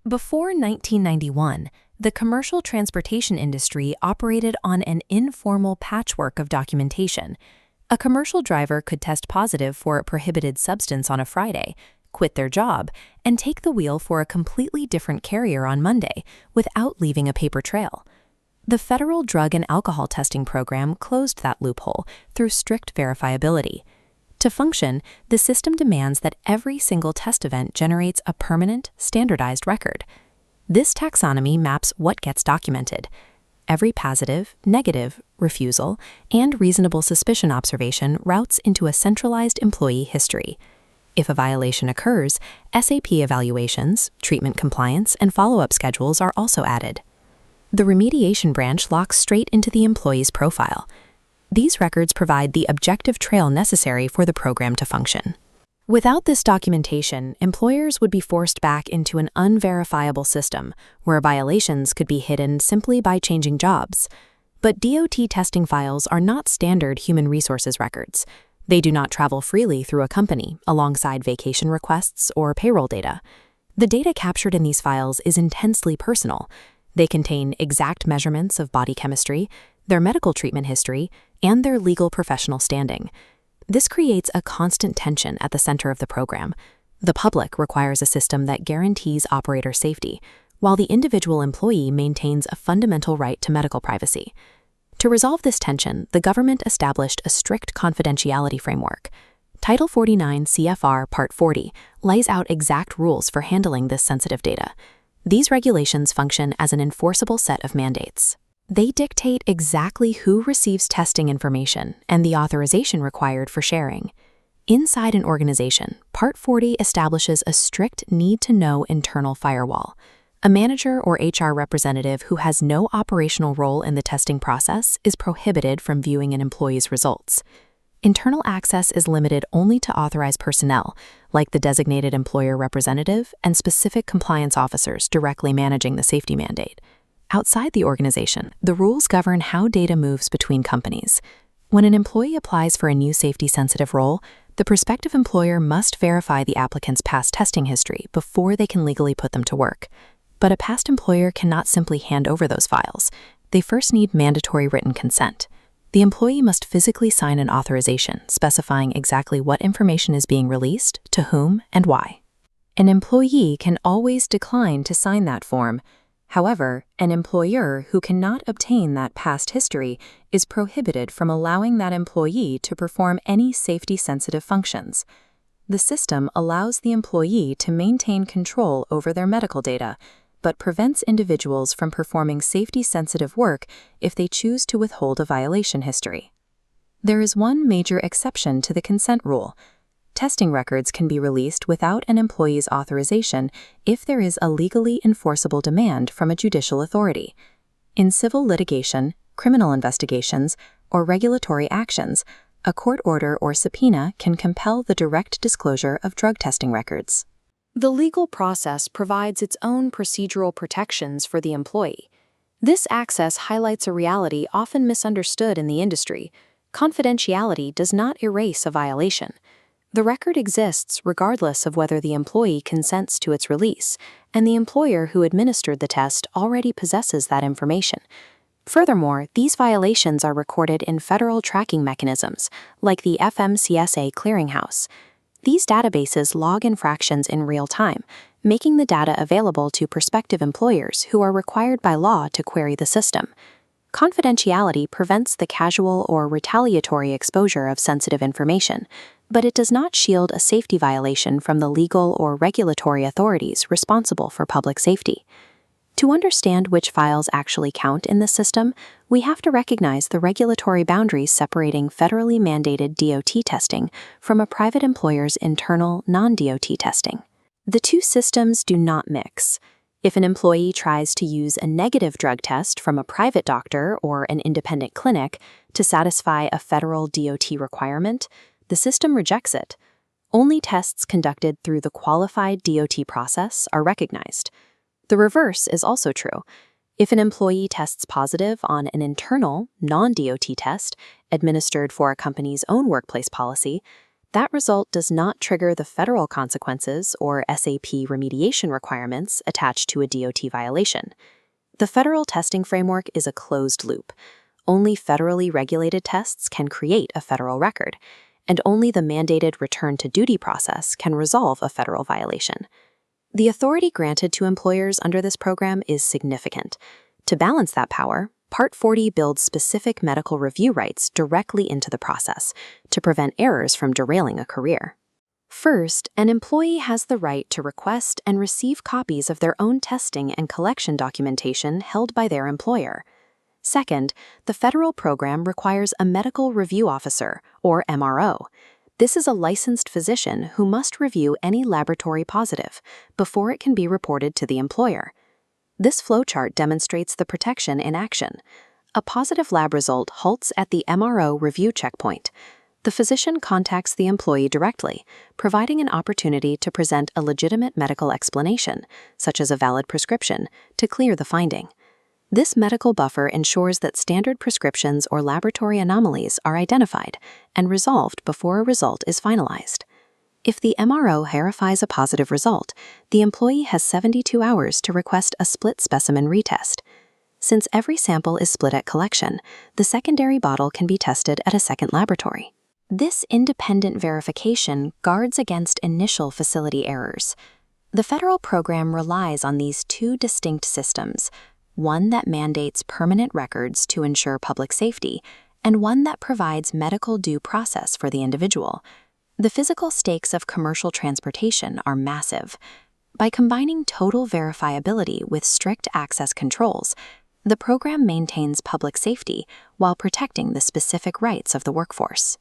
Before 1991, the commercial transportation industry operated on an informal patchwork of documentation. A commercial driver could test positive for a prohibited substance on a Friday, quit their job, and take the wheel for a completely different carrier on Monday without leaving a paper trail. The Federal Drug and Alcohol Testing Program closed that loophole through strict verifiability. To function, the system demands that every single test event generates a permanent, standardized record. This taxonomy maps what gets documented. Every positive, negative, refusal, and reasonable suspicion observation routes into a centralized employee history. If a violation occurs, SAP evaluations, treatment compliance, and follow-up schedules are also added. The remediation branch locks straight into the employee's profile. These records provide the objective trail necessary for the program to function. Without this documentation, employers would be forced back into an unverifiable system where violations could be hidden simply by changing jobs. But DOT testing files are not standard human resources records. They do not travel freely through a company alongside vacation requests or payroll data. The data captured in these files is intensely personal. They contain exact measurements of body chemistry, their medical treatment history, and their legal professional standing. This creates a constant tension at the center of the program. The public requires a system that guarantees operator safety, while the individual employee maintains a fundamental right to medical privacy. To resolve this tension, the government established a strict confidentiality framework. Title 49 CFR Part 40 lays out exact rules for handling this sensitive data. These regulations function as an enforceable set of mandates. They dictate exactly who receives testing information and the authorization required for sharing. Inside an organization, Part 40 establishes a strict need-to-know internal firewall. A manager or HR representative who has no operational role in the testing process is prohibited from viewing an employee's results. Internal access is limited only to authorized personnel, like the designated employer representative and specific compliance officers directly managing the safety mandate. Outside the organization, the rules govern how data moves between companies. When an employee applies for a new safety-sensitive role, the prospective employer must verify the applicant's past testing history before they can legally put them to work. But a past employer cannot simply hand over those files. They first need mandatory written consent. The employee must physically sign an authorization specifying exactly what information is being released, to whom, and why. An employee can always decline to sign that form. However, an employer who cannot obtain that past history is prohibited from allowing that employee to perform any safety-sensitive functions. The system allows the employee to maintain control over their medical data, but prevents individuals from performing safety-sensitive work if they choose to withhold a violation history. There is one major exception to the consent rule. Testing records can be released without an employee's authorization if there is a legally enforceable demand from a judicial authority. In civil litigation, criminal investigations, or regulatory actions, a court order or subpoena can compel the direct disclosure of drug testing records. The legal process provides its own procedural protections for the employee. This access highlights a reality often misunderstood in the industry. Confidentiality does not erase a violation. The record exists regardless of whether the employee consents to its release, and the employer who administered the test already possesses that information. Furthermore, these violations are recorded in federal tracking mechanisms, like the FMCSA Clearinghouse. These databases log infractions in real time, making the data available to prospective employers who are required by law to query the system. Confidentiality prevents the casual or retaliatory exposure of sensitive information, but it does not shield a safety violation from the legal or regulatory authorities responsible for public safety. To understand which files actually count in this system, we have to recognize the regulatory boundaries separating federally mandated DOT testing from a private employer's internal non-DOT testing. The two systems do not mix. If an employee tries to use a negative drug test from a private doctor or an independent clinic to satisfy a federal DOT requirement, the system rejects it. Only tests conducted through the qualified DOT process are recognized. The reverse is also true. If an employee tests positive on an internal, non-DOT test administered for a company's own workplace policy, that result does not trigger the federal consequences or SAP remediation requirements attached to a DOT violation. The federal testing framework is a closed loop. Only federally regulated tests can create a federal record, and only the mandated return to duty process can resolve a federal violation. The authority granted to employers under this program is significant. To balance that power, Part 40 builds specific medical review rights directly into the process to prevent errors from derailing a career. First, an employee has the right to request and receive copies of their own testing and collection documentation held by their employer. Second, the federal program requires a medical review officer, or MRO. This is a licensed physician who must review any laboratory positive before it can be reported to the employer. This flowchart demonstrates the protection in action. A positive lab result halts at the MRO review checkpoint. The physician contacts the employee directly, providing an opportunity to present a legitimate medical explanation, such as a valid prescription, to clear the finding. This medical buffer ensures that standard prescriptions or laboratory anomalies are identified and resolved before a result is finalized. If the MRO verifies a positive result, the employee has 72 hours to request a split specimen retest. Since every sample is split at collection, the secondary bottle can be tested at a second laboratory. This independent verification guards against initial facility errors. The federal program relies on these two distinct systems, one that mandates permanent records to ensure public safety, and one that provides medical due process for the individual. The physical stakes of commercial transportation are massive. By combining total verifiability with strict access controls, the program maintains public safety while protecting the specific rights of the workforce.